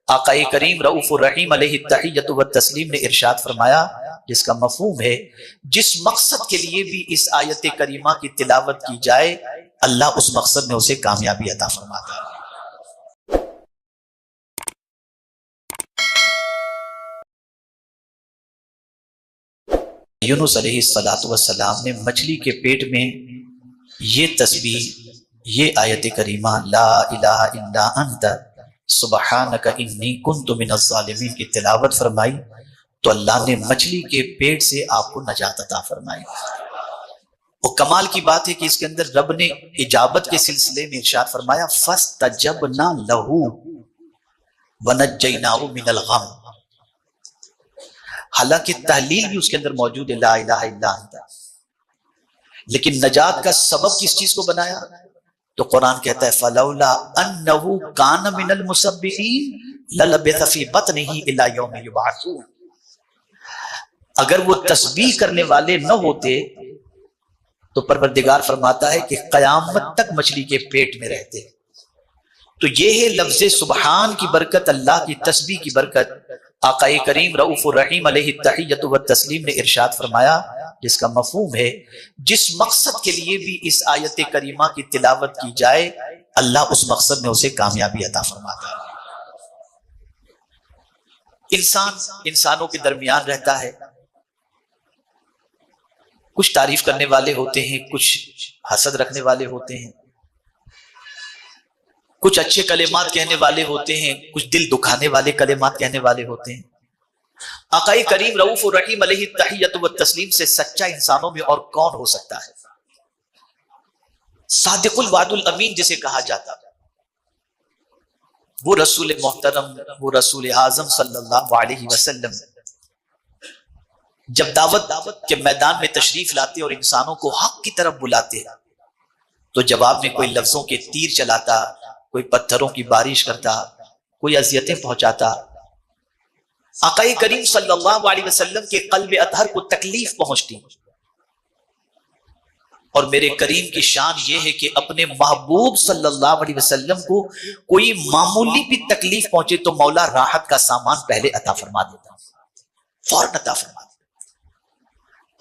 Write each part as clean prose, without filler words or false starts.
آقا کریم رؤوف الرحیم علیہ التحیۃ والتسلیم نے ارشاد فرمایا، جس کا مفہوم ہے جس مقصد کے لیے بھی اس آیت کریمہ کی تلاوت کی جائے اللہ اس مقصد میں اسے کامیابی عطا فرماتا ہے۔ یونس علیہ السلام نے مچھلی کے پیٹ میں یہ تسبیح، یہ آیت کریمہ لا الہ الا انت سبحانک انی کنت من الظالمین کی تلاوت فرمائی تو اللہ نے مچھلی کے پیٹ سے آپ کو نجات عطا فرمائی۔ اور کمال کی بات ہے کہ اس کے اندر رب نے اجابت کے سلسلے میں ارشاد فرمایا فاستجبنا لہ ونجیناہ من الغم۔ حالانکہ تحلیل بھی اس کے اندر موجود ہے لا الہ الا انت، لیکن نجات کا سبب کس چیز کو بنایا؟ تو قرآن کہتا ہے فلولا انہ کان من المسبحین للبث فی بطنہ الی یوم یبعثون۔ اگر وہ تسبیح کرنے والے نہ ہوتے تو پروردگار فرماتا ہے کہ قیامت تک مچھلی کے پیٹ میں رہتے۔ تو یہ ہے لفظ سبحان کی برکت، اللہ کی تسبیح کی برکت۔ آقا کریم رؤوف الرحیم علیہ التحیۃ والتسلیم نے ارشاد فرمایا، جس کا مفہوم ہے جس مقصد کے لیے بھی اس آیت کریمہ کی تلاوت کی جائے اللہ اس مقصد میں اسے کامیابی عطا فرماتا ہے۔ انسان انسانوں کے درمیان رہتا ہے، کچھ تعریف کرنے والے ہوتے ہیں، کچھ حسد رکھنے والے ہوتے ہیں، کچھ اچھے کلمات کہنے والے ہوتے ہیں، کچھ دل دکھانے والے کلمات کہنے والے ہوتے ہیں۔ آقا کریم رؤوف الرحیم علیہ التحیۃ والتسلیم سے سچا انسانوں میں اور کون ہو سکتا ہے؟ صادق الوعد الامین جسے کہا جاتا ہے، وہ رسول محترم، وہ رسول اعظم صلی اللہ علیہ وسلم جب دعوت کے میدان میں تشریف لاتے اور انسانوں کو حق کی طرف بلاتے تو جواب میں کوئی لفظوں کے تیر چلاتا، کوئی پتھروں کی بارش کرتا، کوئی اذیتیں پہنچاتا۔ آقا کریم صلی اللہ علیہ وسلم کے قلب اطہر کو تکلیف پہنچتی، اور میرے کریم کی شان یہ ہے کہ اپنے محبوب صلی اللہ علیہ وسلم کو کوئی معمولی بھی تکلیف پہنچے تو مولا راحت کا سامان پہلے عطا فرما دیتا، فوراً عطا فرما دیتا۔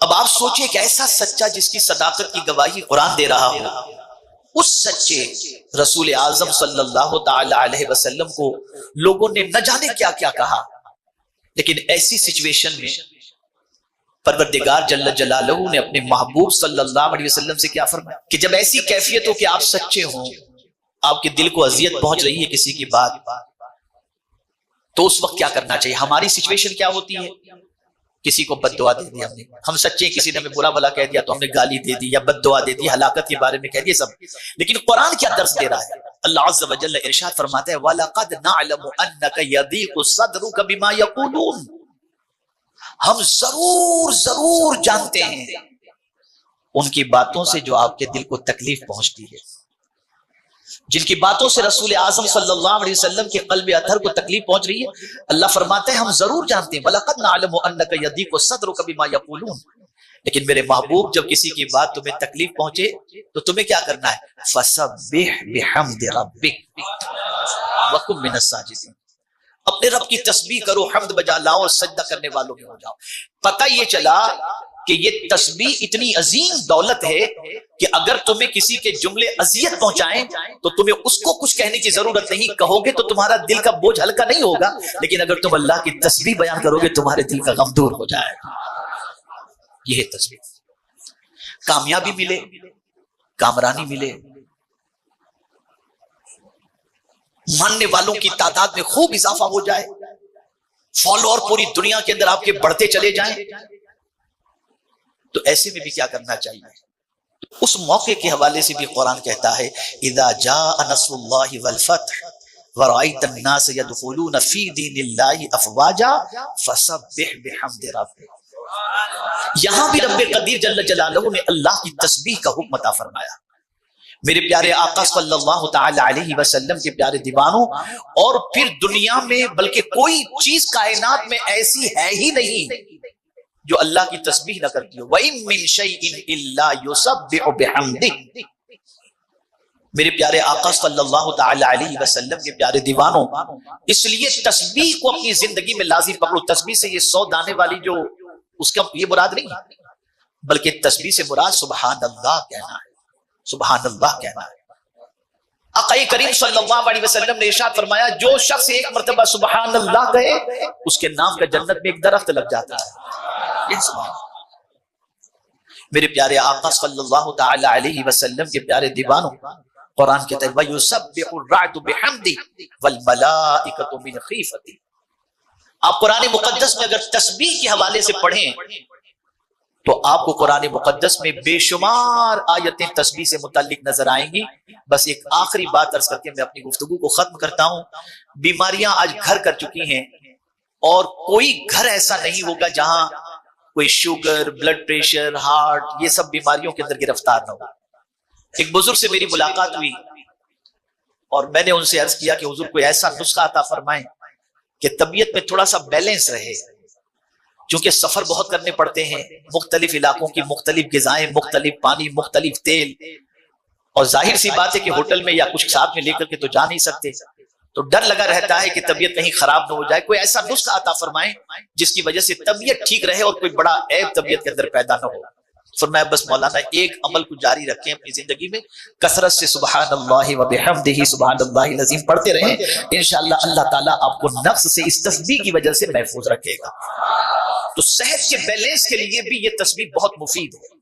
اب آپ سوچیں کہ ایسا سچا جس کی صداقت کی گواہی قرآن دے رہا ہو، اس سچے رسول اعظم صلی اللہ تعالی علیہ وسلم کو لوگوں نے نہ جانے کیا کیا کہا، لیکن ایسی سچویشن میں پروردگار جل جلالہ نے اپنے محبوب صلی اللہ علیہ وسلم سے کیا فرمایا کہ جب ایسی کیفیت ہو کہ آپ سچے ہوں، آپ کے دل کو اذیت پہنچ رہی ہے کسی کی بات، تو اس وقت کیا کرنا چاہیے؟ ہماری سچویشن کیا ہوتی ہے؟ کسی کو بد دعا دے دی ہم نے، ہم سچے، کسی نے ہمیں برا بھلا کہہ دیا تو ہم نے گالی دے دی یا بد دعا دے دی، ہلاکت کے بارے میں کہہ دیا سب۔ لیکن قرآن کیا درس دے رہا ہے؟ اللہ عز و جل ارشاد فرماتا ہے وَلَقَدْ نَعْلَمُ أَنَّكَ يَضِيقُ صَدْرُكَ بِمَا يَقُولُونَ۔ ہم ضرور جانتے ہیں ان کی باتوں سے جو آپ کے دل کو تکلیف پہنچتی ہے، جن کی باتوں سے رسول اعظم صلی اللہ علیہ وسلم کے قلب اطہر کو تکلیف پہنچ رہی ہے۔ اللہ فرماتے ہیں ہم ضرور جانتے ہیں وَلَقَدْ نَعْلَمُ أَنَّكَ يَضِيقُ صَدْرُكَ بِمَا يَقُولُونَ، لیکن میرے محبوب جب کسی کی بات تمہیں تکلیف پہنچے تو تمہیں کیا کرنا ہے؟ فَسَبِّحْ بِحَمْدِ رَبِّكَ وَكُن مِّنَ السَّاجِدِينَ۔ اپنے رب کی تسبیح کرو، حمد بجا لاؤ اور سجدہ کرنے والوں میں ہو جاؤ۔ پتہ یہ چلا کہ یہ تسبیح اتنی عظیم دولت ہے کہ اگر تمہیں کسی کے جملے اذیت پہنچائیں تو تمہیں اس کو کچھ کہنے کی ضرورت نہیں، کہو گے تو تمہارا دل کا بوجھ ہلکا نہیں ہوگا، لیکن اگر تم اللہ کی تسبیح بیان کرو گے تمہارے دل کا غم دور ہو جائے گا۔ یہ ہے تسبیح۔ کامیابی ملے، کامرانی ملے، ماننے والوں کی تعداد میں خوب اضافہ ہو جائے، فالوور پوری دنیا کے اندر آپ کے بڑھتے چلے جائیں، تو ایسے میں بھی کیا کرنا چاہیے؟ اس موقع کے حوالے سے بھی قرآن کہتا ہے اذا جاء نصر اللہ والفتح ورأيت الناس يدخلون في دين الله افواجا فسبح بحمد ربك۔ یہاں بھی رب قدیر جل جلالہ نے اللہ کی تسبیح کا حکم عطا فرمایا۔ میرے پیارے آقا صلی اللہ تعالی علیہ وسلم کے پیارے دیوانوں، اور پھر دنیا میں بلکہ کوئی چیز کائنات میں ایسی ہے ہی نہیں جو اللہ کی تسبیح نہ کرتی ہو۔ وَإِن مِّن شَيْءٍ إِلَّا يُسَبِّحُ بِحَمْدِهِ۔ میرے پیارے آقا صلی اللہ تعالی علیہ وسلم کے پیارے دیوانوں، اس لیے تسبیح کو اپنی زندگی میں لازم پکڑو۔ تسبیح سے یہ 100 دانے والی جو اس کا یہ مراد نہیں، بلکہ تسبیح سے مراد سبحان اللہ کہنا ہے، سبحان اللہ کہنا ہے۔ آقا کریم صلی اللہ علیہ وسلم نے ارشاد فرمایا جو شخص ایک مرتبہ سبحان اللہ کہے اس کے نام کا جنت میں ایک درخت لگ جاتا ہے۔ یہ سبحان اللہ۔ میرے پیارے آقا صلی اللہ تعالی علیہ وسلم کے پیارے دیوانوں، قرآن کہتا ہے وَيُسَبِّحُ الرَّعْدُ بِحَمْدِهِ وَالْمَلَائِكَةُ مِنْ خِيفَتِهِ۔ آپ قرآن مقدس میں اگر تسبیح کے حوالے سے پڑھیں تو آپ کو قرآن مقدس میں بے شمار آیتیں تسبیح سے متعلق نظر آئیں گی۔ بس ایک آخری بات عرض کر کے میں اپنی گفتگو کو ختم کرتا ہوں۔ بیماریاں آج گھر کر چکی ہیں، اور کوئی گھر ایسا نہیں ہوگا جہاں کوئی شوگر، بلڈ پریشر، ہارٹ، یہ سب بیماریوں کے اندر گرفتار نہ ہو۔ ایک بزرگ سے میری ملاقات ہوئی اور میں نے ان سے عرض کیا کہ حضور کوئی ایسا نسخہ عطا فرمائیں کہ طبیعت میں تھوڑا سا بیلنس رہے، چونکہ سفر بہت کرنے پڑتے ہیں، مختلف علاقوں کی مختلف غذائیں، مختلف پانی، مختلف تیل، اور ظاہر سی بات ہے کہ ہوٹل میں یا کچھ ساتھ میں لے کر کے تو جا نہیں سکتے، تو ڈر لگا رہتا ہے کہ طبیعت کہیں خراب نہ ہو جائے۔ کوئی ایسا نسخہ عطا فرمائیں جس کی وجہ سے طبیعت ٹھیک رہے اور کوئی بڑا عیب طبیعت کے اندر پیدا نہ ہو۔ فرمایا بس مولانا ایک عمل کو جاری رکھیں اپنی زندگی میں، کثرت سے سبحان اللہ و بحمدہ سبحان اللہ العظیم پڑھتے رہیں، انشاءاللہ اللہ تعالیٰ آپ کو نفس سے اس تسبیح کی وجہ سے محفوظ رکھے گا۔ تو صحت کے بیلنس کے لیے بھی یہ تسبیح بہت مفید ہے۔